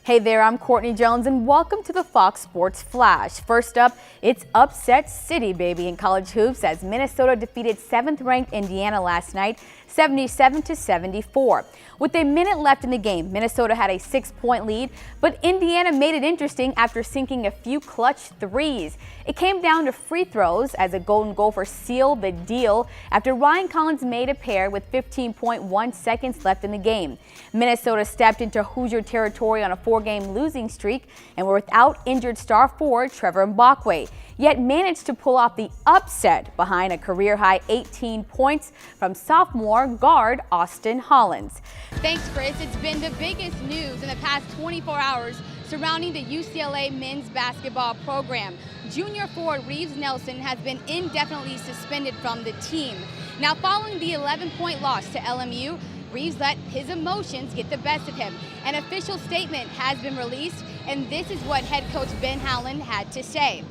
Hey there, I'm Courtney Jones and welcome to the Fox Sports Flash. First up, it's upset city, baby, in college hoops as Minnesota defeated 7th-ranked Indiana last night, 77-74. With a minute left in the game, Minnesota had a 6-point lead, but Indiana made it interesting after sinking a few clutch threes. It came down to free throws as a Golden Gopher sealed the deal after Ryan Collins made a pair with 15.1 seconds left in the game. Minnesota stepped into Hoosier territory on a 4-game losing streak and were without injured star forward Trevor Mbakwe, yet managed to pull off the upset behind a career-high 18 points from sophomore guard Austin Hollins. Thanks, Chris. It's been the biggest news in the past 24 hours surrounding the UCLA men's basketball program. Junior forward Reeves Nelson has been indefinitely suspended from the team. Now, following the 11-point loss to LMU, Reeves let his emotions get the best of him. An official statement has been released, and this is what head coach Ben Howland had to say.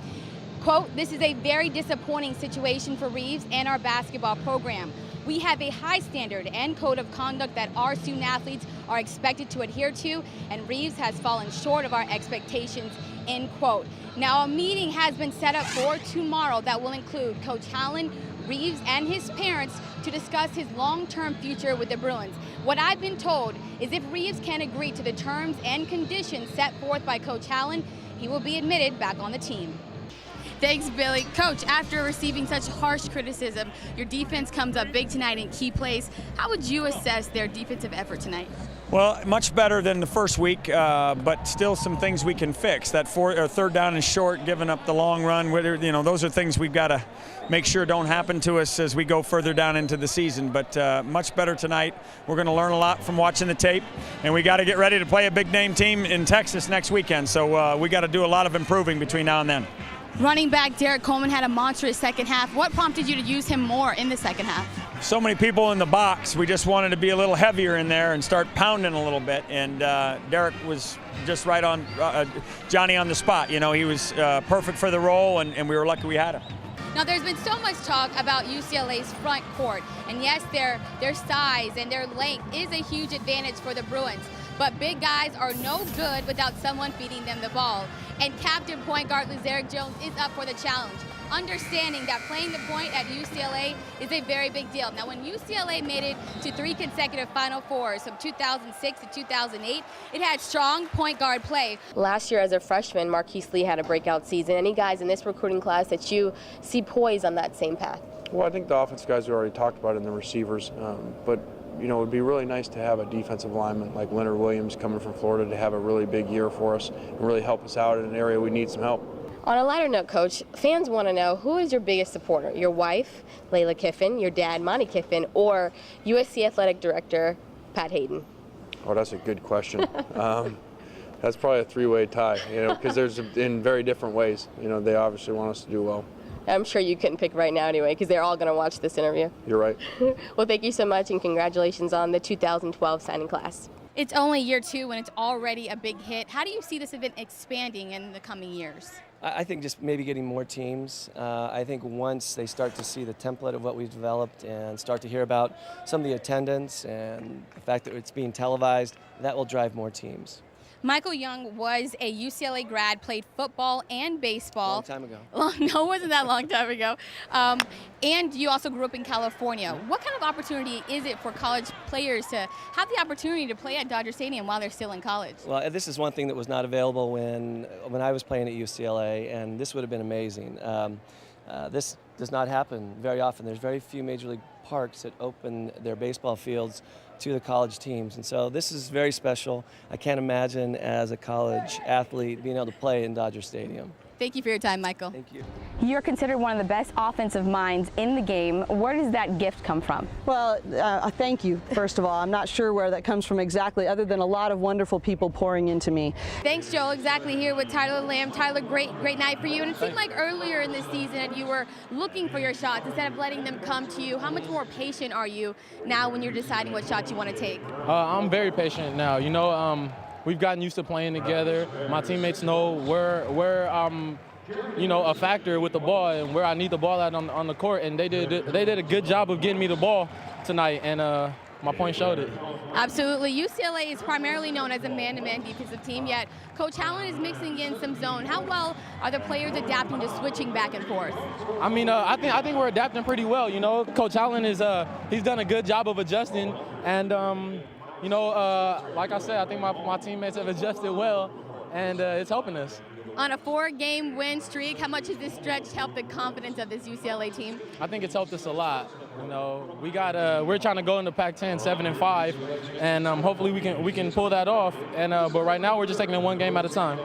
Quote, "This is a very disappointing situation for Reeves and our basketball program. We have a high standard and code of conduct that our student athletes are expected to adhere to, and Reeves has fallen short of our expectations," end quote. Now, a meeting has been set up for tomorrow that will include Coach Howland, Reeves, and his parents to discuss his long-term future with the Bruins. What I've been told is if Reeves can agree to the terms and conditions set forth by Coach Howland, he will be admitted back on the team. Thanks, Billy. Coach, after receiving such harsh criticism, your defense comes up big tonight in key plays. How would you assess their defensive effort tonight? Well, much better than the first week, but still some things we can fix. That third down is short, giving up the long run. Those are things we've got to make sure don't happen to us as we go further down into the season. But much better tonight. We're going to learn a lot from watching the tape, and we got to get ready to play a big-name team in Texas next weekend. So we got to do a lot of improving between now and then. Running back Derek Coleman had a monstrous second half. What prompted you to use him more in the second half? So many people in the box. We just wanted to be a little heavier in there and start pounding a little bit. And Derek was just right on, Johnny on the spot. You know, he was perfect for the role, and we were lucky we had him. Now, there's been so much talk about UCLA's front court. And yes, their size and their length is a huge advantage for the Bruins. But big guys are no good without someone feeding them the ball. And captain point guard Eric Jones is up for the challenge, understanding that playing the point at UCLA is a very big deal. Now, when UCLA made it to 3 consecutive Final Fours from 2006 to 2008, it had strong point guard play. Last year as a freshman, Marquise Lee had a breakout season. Any guys in this recruiting class that you see poised on that same path? Well, I think the offense guys we already talked about in the receivers, but it would be really nice to have a defensive lineman like Leonard Williams coming from Florida to have a really big year for us and really help us out in an area we need some help. On a lighter note, Coach, fans want to know, who is your biggest supporter? Your wife, Layla Kiffin, your dad, Monty Kiffin, or USC Athletic Director, Pat Hayden? Oh, that's a good question. That's probably a three-way tie, because there's in very different ways. They obviously want us to do well. I'm sure you couldn't pick right now anyway, because they're all going to watch this interview. You're right. Well, thank you so much, and congratulations on the 2012 signing class. It's only year 2 and it's already a big hit. How do you see this event expanding in the coming years? I think just maybe getting more teams. I think once they start to see the template of what we've developed and start to hear about some of the attendance and the fact that it's being televised, that will drive more teams. Michael Young was a UCLA grad, played football and baseball. Long time ago. No, it wasn't that long time ago. And you also grew up in California. What kind of opportunity is it for college players to have the opportunity to play at Dodger Stadium while they're still in college? Well, this is one thing that was not available when I was playing at UCLA, and this would have been amazing. This does not happen very often. There's very few major league parks that open their baseball fields to the college teams, and so this is very special. I can't imagine as a college athlete being able to play in Dodger Stadium. Thank you for your time, Michael. Thank you. You're considered one of the best offensive minds in the game. Where does that gift come from? Well, thank you, first of all. I'm not sure where that comes from exactly, other than a lot of wonderful people pouring into me. Thanks, Joel. Exactly, here with Tyler Lamb. Tyler, great night for you. And it seemed like earlier in the season that you were looking for your shots instead of letting them come to you. How much more patient are you now when you're deciding what shots you want to take? I'm very patient now. We've gotten used to playing together. My teammates know where I'm, a factor with the ball and where I need the ball at on the court, and they did a good job of getting me the ball tonight. And my points showed it. Absolutely. UCLA is primarily known as a man-to-man defensive team, yet Coach Allen is mixing in some zone. How well are the players adapting to switching back and forth? I mean, I think we're adapting pretty well. You know, Coach Allen is he's done a good job of adjusting, and you know, like I said, I think my teammates have adjusted well, and it's helping us. On a 4-game win streak, how much has this stretch helped the confidence of this UCLA team? I think it's helped us a lot. You know, we're trying to go into Pac-10 7-5, and hopefully we can pull that off. And but right now we're just taking it one game at a time.